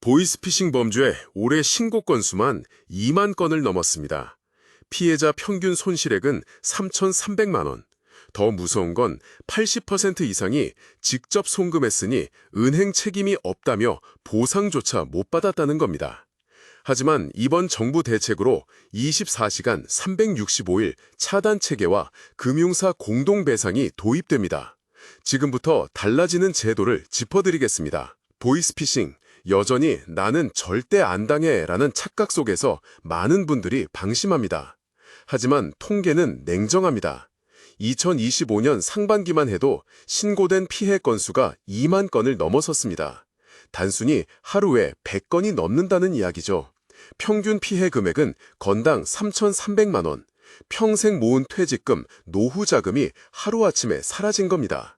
보이스피싱 범죄 올해 신고 건수만 2만 건을 넘었습니다. 피해자 평균 손실액은 3,300만 원. 더 무서운 건 80% 이상이 직접 송금했으니 은행 책임이 없다며 보상조차 못 받았다는 겁니다. 하지만 이번 정부 대책으로 24시간 365일 차단 체계와 금융사 공동배상이 도입됩니다. 지금부터 달라지는 제도를 짚어드리겠습니다. 보이스피싱, 여전히 나는 절대 안 당해 라는 착각 속에서 많은 분들이 방심합니다. 하지만 통계는 냉정합니다. 2025년 상반기만 해도 신고된 피해 건수가 2만 건을 넘어섰습니다. 단순히 하루에 100건이 넘는다는 이야기죠. 평균 피해 금액은 건당 3,300만 원, 평생 모은 퇴직금, 노후 자금이 하루아침에 사라진 겁니다.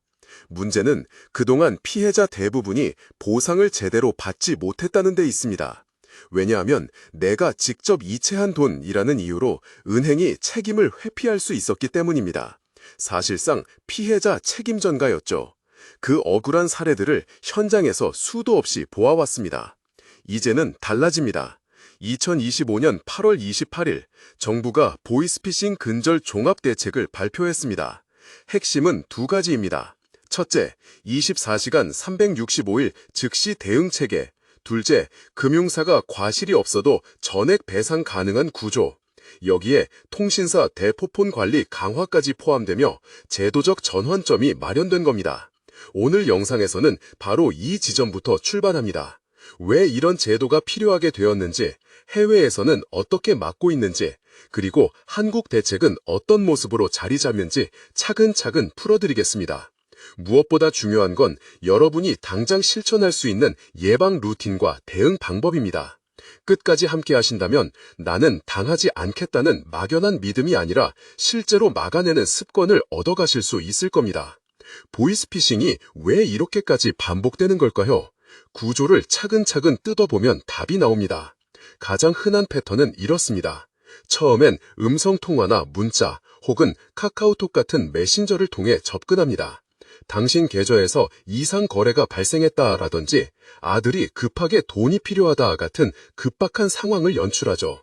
문제는 그동안 피해자 대부분이 보상을 제대로 받지 못했다는 데 있습니다. 왜냐하면 내가 직접 이체한 돈이라는 이유로 은행이 책임을 회피할 수 있었기 때문입니다. 사실상 피해자 책임 전가였죠. 그 억울한 사례들을 현장에서 수도 없이 보아왔습니다. 이제는 달라집니다. 2025년 8월 28일 정부가 보이스피싱 근절 종합대책을 발표했습니다. 핵심은 두 가지입니다. 첫째, 24시간 365일 즉시 대응 체계. 둘째, 금융사가 과실이 없어도 전액 배상 가능한 구조. 여기에 통신사 대포폰 관리 강화까지 포함되며 제도적 전환점이 마련된 겁니다. 오늘 영상에서는 바로 이 지점부터 출발합니다. 왜 이런 제도가 필요하게 되었는지, 해외에서는 어떻게 막고 있는지, 그리고 한국 대책은 어떤 모습으로 자리 잡는지 차근차근 풀어드리겠습니다. 무엇보다 중요한 건 여러분이 당장 실천할 수 있는 예방 루틴과 대응 방법입니다. 끝까지 함께 하신다면 나는 당하지 않겠다는 막연한 믿음이 아니라 실제로 막아내는 습관을 얻어가실 수 있을 겁니다. 보이스피싱이 왜 이렇게까지 반복되는 걸까요? 구조를 차근차근 뜯어보면 답이 나옵니다. 가장 흔한 패턴은 이렇습니다. 처음엔 음성통화나 문자 혹은 카카오톡 같은 메신저를 통해 접근합니다. 당신 계좌에서 이상 거래가 발생했다라든지 아들이 급하게 돈이 필요하다 같은 급박한 상황을 연출하죠.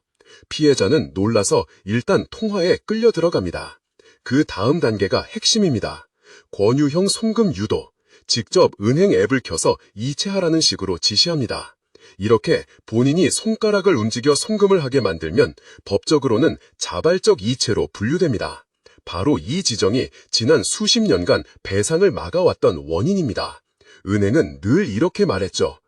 피해자는 놀라서 일단 통화에 끌려 들어갑니다. 그 다음 단계가 핵심입니다. 권유형 송금 유도, 직접 은행 앱을 켜서 이체하라는 식으로 지시합니다. 이렇게 본인이 손가락을 움직여 송금을 하게 만들면 법적으로는 자발적 이체로 분류됩니다. 바로 이 지정이 지난 수십 년간 배상을 막아왔던 원인입니다. 은행은 늘 이렇게 말했죠.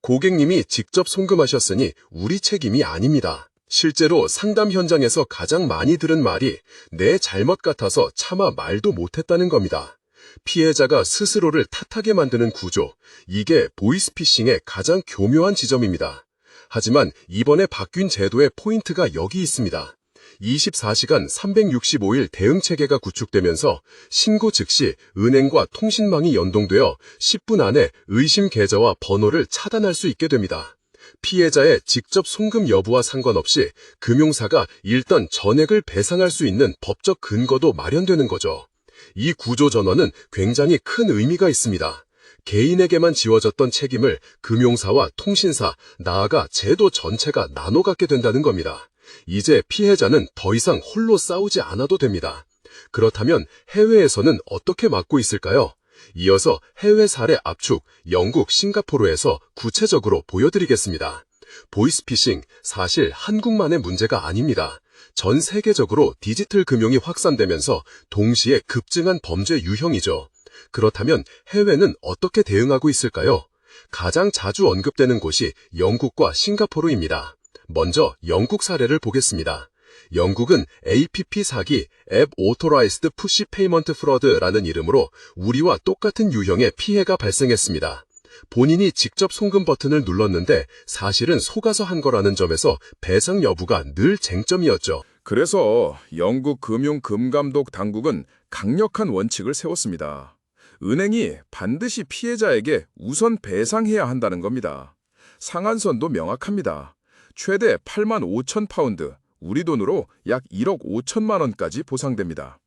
고객님이 직접 송금하셨으니 우리 책임이 아닙니다. 실제로 상담 현장에서 가장 많이 들은 말이 내 잘못 같아서 차마 말도 못했다는 겁니다. 피해자가 스스로를 탓하게 만드는 구조, 이게 보이스피싱의 가장 교묘한 지점입니다. 하지만 이번에 바뀐 제도의 포인트가 여기 있습니다. 24시간 365일 대응 체계가 구축되면서 신고 즉시 은행과 통신망이 연동되어 10분 안에 의심 계좌와 번호를 차단할 수 있게 됩니다. 피해자의 직접 송금 여부와 상관없이 금융사가 일단 전액을 배상할 수 있는 법적 근거도 마련되는 거죠. 이 구조 전환은 굉장히 큰 의미가 있습니다. 개인에게만 지워졌던 책임을 금융사와 통신사, 나아가 제도 전체가 나눠 갖게 된다는 겁니다. 이제 피해자는 더 이상 홀로 싸우지 않아도 됩니다. 그렇다면 해외에서는 어떻게 막고 있을까요? 이어서 해외 사례 압축, 영국, 싱가포르에서 구체적으로 보여드리겠습니다. 보이스피싱, 사실 한국만의 문제가 아닙니다. 전 세계적으로 디지털 금융이 확산되면서 동시에 급증한 범죄 유형이죠. 그렇다면 해외는 어떻게 대응하고 있을까요? 가장 자주 언급되는 곳이 영국과 싱가포르입니다. 먼저 영국 사례를 보겠습니다. 영국은 APP 사기, 앱 오토라이스드 푸시 페이먼트 프로드라는 이름으로 우리와 똑같은 유형의 피해가 발생했습니다. 본인이 직접 송금 버튼을 눌렀는데 사실은 속아서 한 거라는 점에서 배상 여부가 늘 쟁점이었죠. 그래서 영국 금융금감독 당국은 강력한 원칙을 세웠습니다. 은행이 반드시 피해자에게 우선 배상해야 한다는 겁니다. 상한선도 명확합니다. 최대 8만 5천 파운드, 우리 돈으로 약 1억 5천만 원까지 보상됩니다.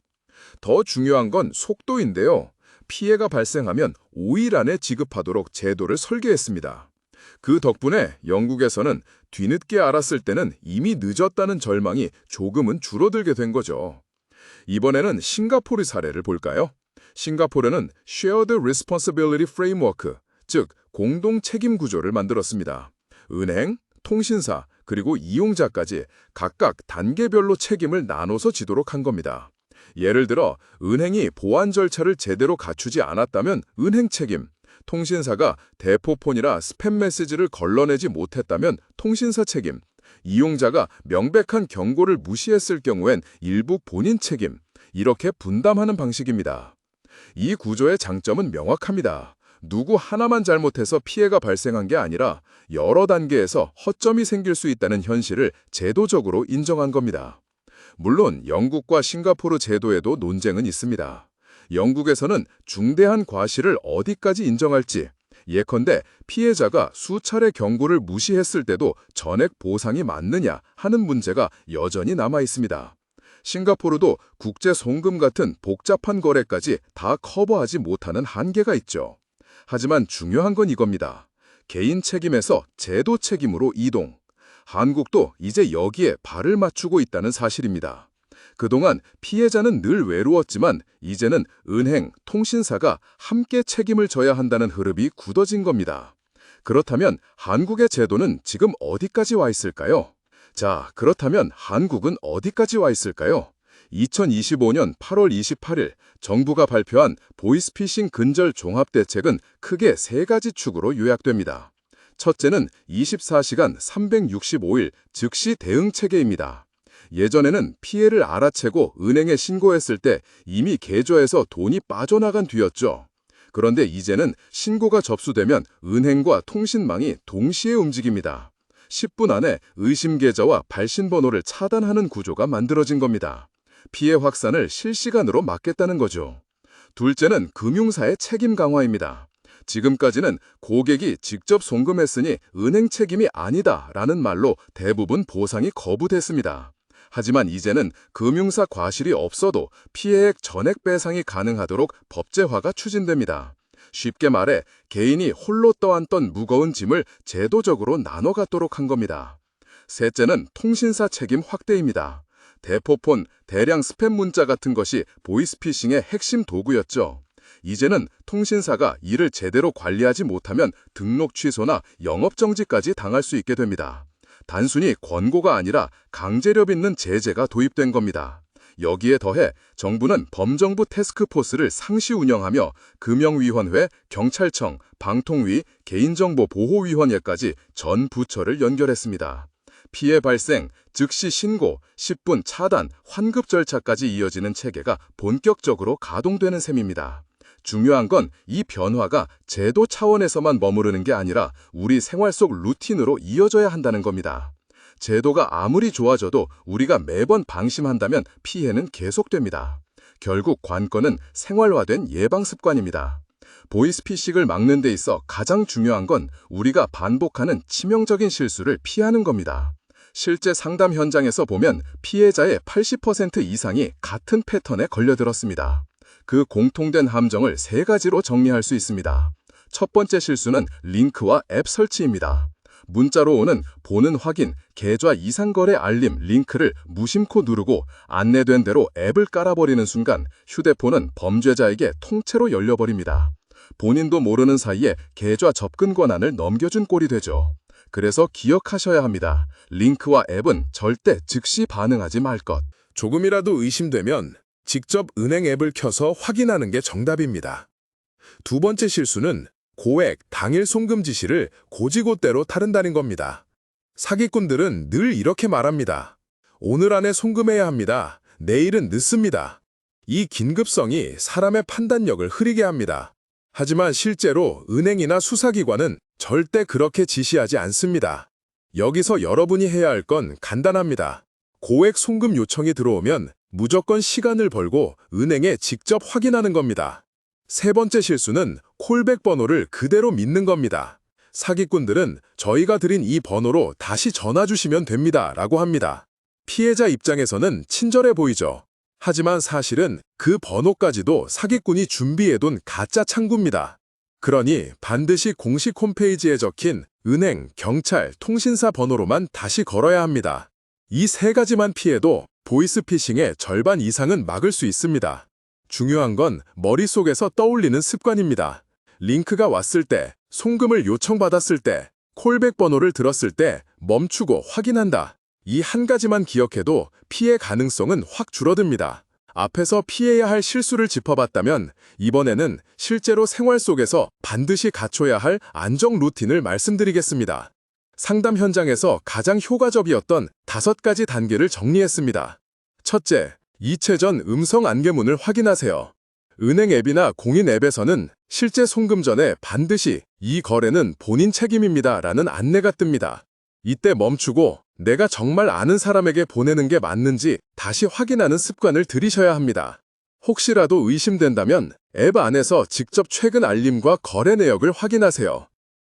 더 중요한 건 속도인데요. 피해가 발생하면 5일 안에 지급하도록 제도를 설계했습니다. 그 덕분에 영국에서는 뒤늦게 알았을 때는 이미 늦었다는 절망이 조금은 줄어들게 된 거죠. 이번에는 싱가포르 사례를 볼까요? 싱가포르는 Shared Responsibility Framework, 즉 공동 책임 구조를 만들었습니다. 은행, 통신사, 그리고 이용자까지 각각 단계별로 책임을 나눠서 지도록 한 겁니다. 예를 들어 은행이 보안 절차를 제대로 갖추지 않았다면 은행 책임, 통신사가 대포폰이라 스팸 메시지를 걸러내지 못했다면 통신사 책임, 이용자가 명백한 경고를 무시했을 경우엔 일부 본인 책임, 이렇게 분담하는 방식입니다. 이 구조의 장점은 명확합니다. 누구 하나만 잘못해서 피해가 발생한 게 아니라 여러 단계에서 허점이 생길 수 있다는 현실을 제도적으로 인정한 겁니다. 물론 영국과 싱가포르 제도에도 논쟁은 있습니다. 영국에서는 중대한 과실을 어디까지 인정할지, 예컨대 피해자가 수차례 경고를 무시했을 때도 전액 보상이 맞느냐 하는 문제가 여전히 남아 있습니다. 싱가포르도 국제 송금 같은 복잡한 거래까지 다 커버하지 못하는 한계가 있죠. 하지만 중요한 건 이겁니다. 개인 책임에서 제도 책임으로 이동. 한국도 이제 여기에 발을 맞추고 있다는 사실입니다. 그동안 피해자는 늘 외로웠지만 이제는 은행, 통신사가 함께 책임을 져야 한다는 흐름이 굳어진 겁니다. 그렇다면 한국의 제도는 지금 어디까지 와 있을까요? 자, 그렇다면 한국은 어디까지 와 있을까요? 2025년 8월 28일 정부가 발표한 보이스피싱 근절 종합대책은 크게 세 가지 축으로 요약됩니다. 첫째는 24시간 365일 즉시 대응 체계입니다. 예전에는 피해를 알아채고 은행에 신고했을 때 이미 계좌에서 돈이 빠져나간 뒤였죠. 그런데 이제는 신고가 접수되면 은행과 통신망이 동시에 움직입니다. 10분 안에 의심 계좌와 발신 번호를 차단하는 구조가 만들어진 겁니다. 피해 확산을 실시간으로 막겠다는 거죠. 둘째는 금융사의 책임 강화입니다. 지금까지는 고객이 직접 송금했으니 은행 책임이 아니다라는 말로 대부분 보상이 거부됐습니다. 하지만 이제는 금융사 과실이 없어도 피해액 전액 배상이 가능하도록 법제화가 추진됩니다. 쉽게 말해 개인이 홀로 떠안던 무거운 짐을 제도적으로 나눠 갖도록 한 겁니다. 셋째는 통신사 책임 확대입니다. 대포폰, 대량 스팸 문자 같은 것이 보이스피싱의 핵심 도구였죠. 이제는 통신사가 이를 제대로 관리하지 못하면 등록 취소나 영업정지까지 당할 수 있게 됩니다. 단순히 권고가 아니라 강제력 있는 제재가 도입된 겁니다. 여기에 더해 정부는 범정부 태스크포스를 상시 운영하며 금융위원회, 경찰청, 방통위, 개인정보보호위원회까지 전 부처를 연결했습니다. 피해 발생, 즉시 신고, 10분 차단, 환급 절차까지 이어지는 체계가 본격적으로 가동되는 셈입니다. 중요한 건 이 변화가 제도 차원에서만 머무르는 게 아니라 우리 생활 속 루틴으로 이어져야 한다는 겁니다. 제도가 아무리 좋아져도 우리가 매번 방심한다면 피해는 계속됩니다. 결국 관건은 생활화된 예방 습관입니다. 보이스피싱을 막는 데 있어 가장 중요한 건 우리가 반복하는 치명적인 실수를 피하는 겁니다. 실제 상담 현장에서 보면 피해자의 80% 이상이 같은 패턴에 걸려들었습니다. 그 공통된 함정을 세 가지로 정리할 수 있습니다. 첫 번째 실수는 링크와 앱 설치입니다. 문자로 오는 보는 확인, 계좌 이상 거래 알림 링크를 무심코 누르고 안내된 대로 앱을 깔아버리는 순간 휴대폰은 범죄자에게 통째로 열려버립니다. 본인도 모르는 사이에 계좌 접근 권한을 넘겨준 꼴이 되죠. 그래서 기억하셔야 합니다. 링크와 앱은 절대 즉시 반응하지 말 것. 조금이라도 의심되면 직접 은행 앱을 켜서 확인하는 게 정답입니다. 두 번째 실수는 고액, 당일 송금 지시를 고지고대로 따른다는 겁니다. 사기꾼들은 늘 이렇게 말합니다. 오늘 안에 송금해야 합니다. 내일은 늦습니다. 이 긴급성이 사람의 판단력을 흐리게 합니다. 하지만 실제로 은행이나 수사기관은 절대 그렇게 지시하지 않습니다. 여기서 여러분이 해야 할 건 간단합니다. 고액 송금 요청이 들어오면 무조건 시간을 벌고 은행에 직접 확인하는 겁니다. 세 번째 실수는 콜백 번호를 그대로 믿는 겁니다. 사기꾼들은 저희가 드린 이 번호로 다시 전화 주시면 됩니다 라고 합니다. 피해자 입장에서는 친절해 보이죠. 하지만 사실은 그 번호까지도 사기꾼이 준비해둔 가짜 창구입니다. 그러니 반드시 공식 홈페이지에 적힌 은행, 경찰, 통신사 번호로만 다시 걸어야 합니다. 이 세 가지만 피해도 보이스피싱의 절반 이상은 막을 수 있습니다. 중요한 건 머릿속에서 떠올리는 습관입니다. 링크가 왔을 때, 송금을 요청받았을 때, 콜백 번호를 들었을 때 멈추고 확인한다. 이 한 가지만 기억해도 피해 가능성은 확 줄어듭니다. 앞에서 피해야 할 실수를 짚어봤다면 이번에는 실제로 생활 속에서 반드시 갖춰야 할 안정 루틴을 말씀드리겠습니다. 상담 현장에서 가장 효과적이었던 5가지 단계를 정리했습니다. 첫째, 이체 전 음성 안개문을 확인하세요. 은행 앱이나 공인 앱에서는 실제 송금 전에 반드시 이 거래는 본인 책임입니다 라는 안내가 뜹니다. 이때 멈추고 내가 정말 아는 사람에게 보내는 게 맞는지 다시 확인하는 습관을 들이셔야 합니다. 혹시라도 의심된다면 앱 안에서 직접 최근 알림과 거래 내역을 확인하세요.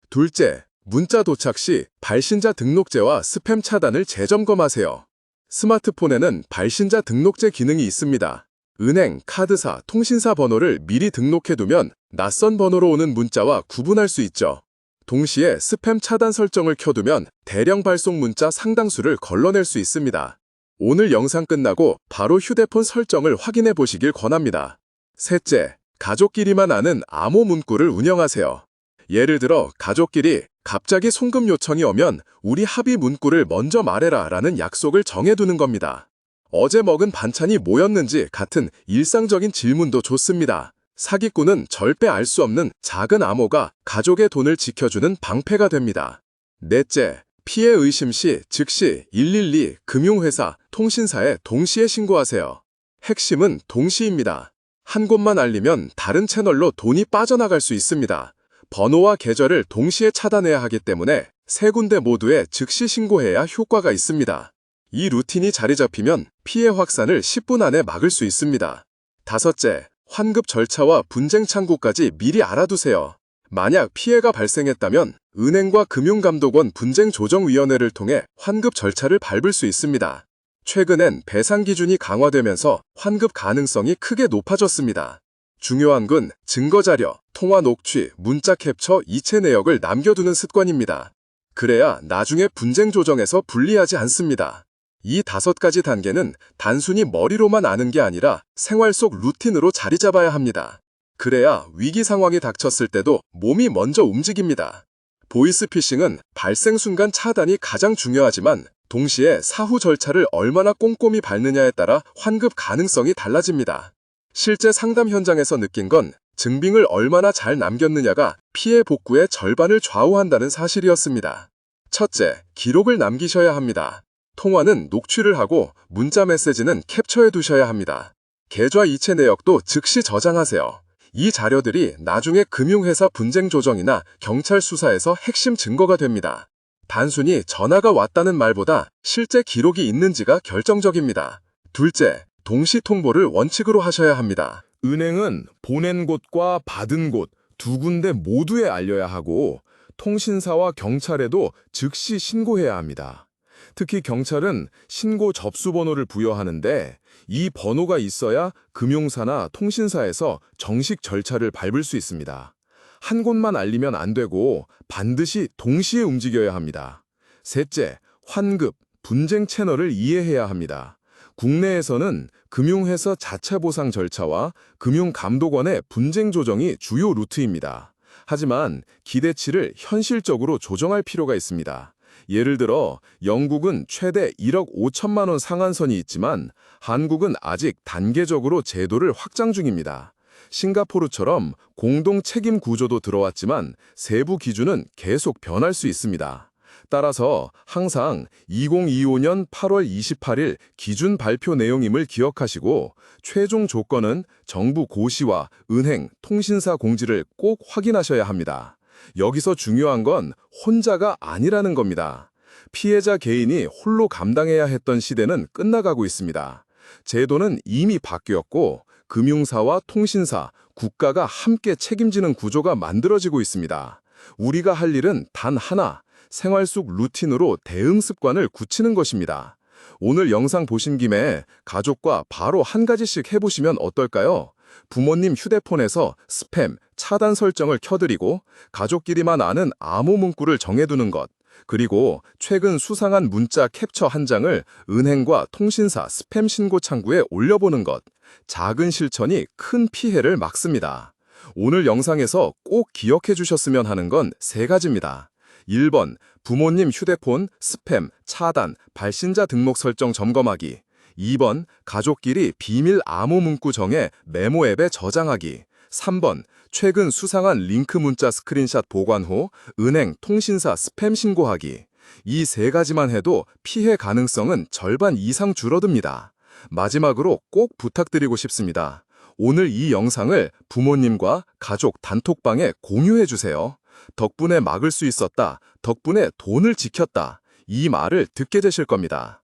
둘째, 문자 도착 시 발신자 등록제와 스팸 차단을 재점검하세요. 스마트폰에는 발신자 등록제 기능이 있습니다. 은행, 카드사, 통신사 번호를 미리 등록해두면 낯선 번호로 오는 문자와 구분할 수 있죠. 동시에 스팸 차단 설정을 켜두면 대량 발송 문자 상당수를 걸러낼 수 있습니다. 오늘 영상 끝나고 바로 휴대폰 설정을 확인해 보시길 권합니다. 셋째, 가족끼리만 아는 암호 문구를 운영하세요. 예를 들어 가족끼리 갑자기 송금 요청이 오면 우리 합의 문구를 먼저 말해라 라는 약속을 정해두는 겁니다. 어제 먹은 반찬이 뭐였는지 같은 일상적인 질문도 좋습니다. 사기꾼은 절대 알 수 없는 작은 암호가 가족의 돈을 지켜주는 방패가 됩니다. 넷째, 피해 의심 시 즉시 112 금융회사, 통신사에 동시에 신고하세요. 핵심은 동시입니다. 한 곳만 알리면 다른 채널로 돈이 빠져나갈 수 있습니다. 번호와 계좌를 동시에 차단해야 하기 때문에 세 군데 모두에 즉시 신고해야 효과가 있습니다. 이 루틴이 자리 잡히면 피해 확산을 10분 안에 막을 수 있습니다. 다섯째, 환급 절차와 분쟁 창구까지 미리 알아두세요. 만약 피해가 발생했다면 은행과 금융감독원 분쟁조정위원회를 통해 환급 절차를 밟을 수 있습니다. 최근엔 배상 기준이 강화되면서 환급 가능성이 크게 높아졌습니다. 중요한 건 증거자료, 통화 녹취, 문자 캡처, 이체 내역을 남겨두는 습관입니다. 그래야 나중에 분쟁 조정에서 불리하지 않습니다. 이 5가지 단계는 단순히 머리로만 아는 게 아니라 생활 속 루틴으로 자리 잡아야 합니다. 그래야 위기 상황이 닥쳤을 때도 몸이 먼저 움직입니다. 보이스피싱은 발생 순간 차단이 가장 중요하지만 동시에 사후 절차를 얼마나 꼼꼼히 밟느냐에 따라 환급 가능성이 달라집니다. 실제 상담 현장에서 느낀 건 증빙을 얼마나 잘 남겼느냐가 피해 복구의 절반을 좌우한다는 사실이었습니다. 첫째, 기록을 남기셔야 합니다. 통화는 녹취를 하고 문자 메시지는 캡처해 두셔야 합니다. 계좌 이체 내역도 즉시 저장하세요. 이 자료들이 나중에 금융회사 분쟁 조정이나 경찰 수사에서 핵심 증거가 됩니다. 단순히 전화가 왔다는 말보다 실제 기록이 있는지가 결정적입니다. 둘째, 동시 통보를 원칙으로 하셔야 합니다. 은행은 보낸 곳과 받은 곳 두 군데 모두에 알려야 하고 통신사와 경찰에도 즉시 신고해야 합니다. 특히 경찰은 신고 접수 번호를 부여하는데 이 번호가 있어야 금융사나 통신사에서 정식 절차를 밟을 수 있습니다. 한 곳만 알리면 안 되고 반드시 동시에 움직여야 합니다. 셋째, 환급, 분쟁 채널을 이해해야 합니다. 국내에서는 금융회사 자체 보상 절차와 금융감독원의 분쟁 조정이 주요 루트입니다. 하지만 기대치를 현실적으로 조정할 필요가 있습니다. 예를 들어 영국은 최대 1억 5천만 원 상한선이 있지만 한국은 아직 단계적으로 제도를 확장 중입니다. 싱가포르처럼 공동 책임 구조도 들어왔지만 세부 기준은 계속 변할 수 있습니다. 따라서 항상 2025년 8월 28일 기준 발표 내용임을 기억하시고 최종 조건은 정부 고시와 은행, 통신사 공지를 꼭 확인하셔야 합니다. 여기서 중요한 건 혼자가 아니라는 겁니다. 피해자 개인이 홀로 감당해야 했던 시대는 끝나가고 있습니다. 제도는 이미 바뀌었고 금융사와 통신사, 국가가 함께 책임지는 구조가 만들어지고 있습니다. 우리가 할 일은 단 하나, 생활 속 루틴으로 대응 습관을 굳히는 것입니다. 오늘 영상 보신 김에 가족과 바로 한 가지씩 해보시면 어떨까요? 부모님 휴대폰에서 스팸, 차단 설정을 켜드리고 가족끼리만 아는 암호 문구를 정해두는 것, 그리고 최근 수상한 문자 캡처 한 장을 은행과 통신사 스팸 신고 창구에 올려보는 것, 작은 실천이 큰 피해를 막습니다. 오늘 영상에서 꼭 기억해 주셨으면 하는 건 3가지입니다. 1번, 부모님 휴대폰, 스팸, 차단, 발신자 등록 설정 점검하기. 2번, 가족끼리 비밀 암호 문구 정해 메모 앱에 저장하기. 3번, 최근 수상한 링크 문자 스크린샷 보관 후 은행, 통신사 스팸 신고하기. 이 3가지만 해도 피해 가능성은 절반 이상 줄어듭니다. 마지막으로 꼭 부탁드리고 싶습니다. 오늘 이 영상을 부모님과 가족 단톡방에 공유해 주세요. 덕분에 막을 수 있었다. 덕분에 돈을 지켰다. 이 말을 듣게 되실 겁니다.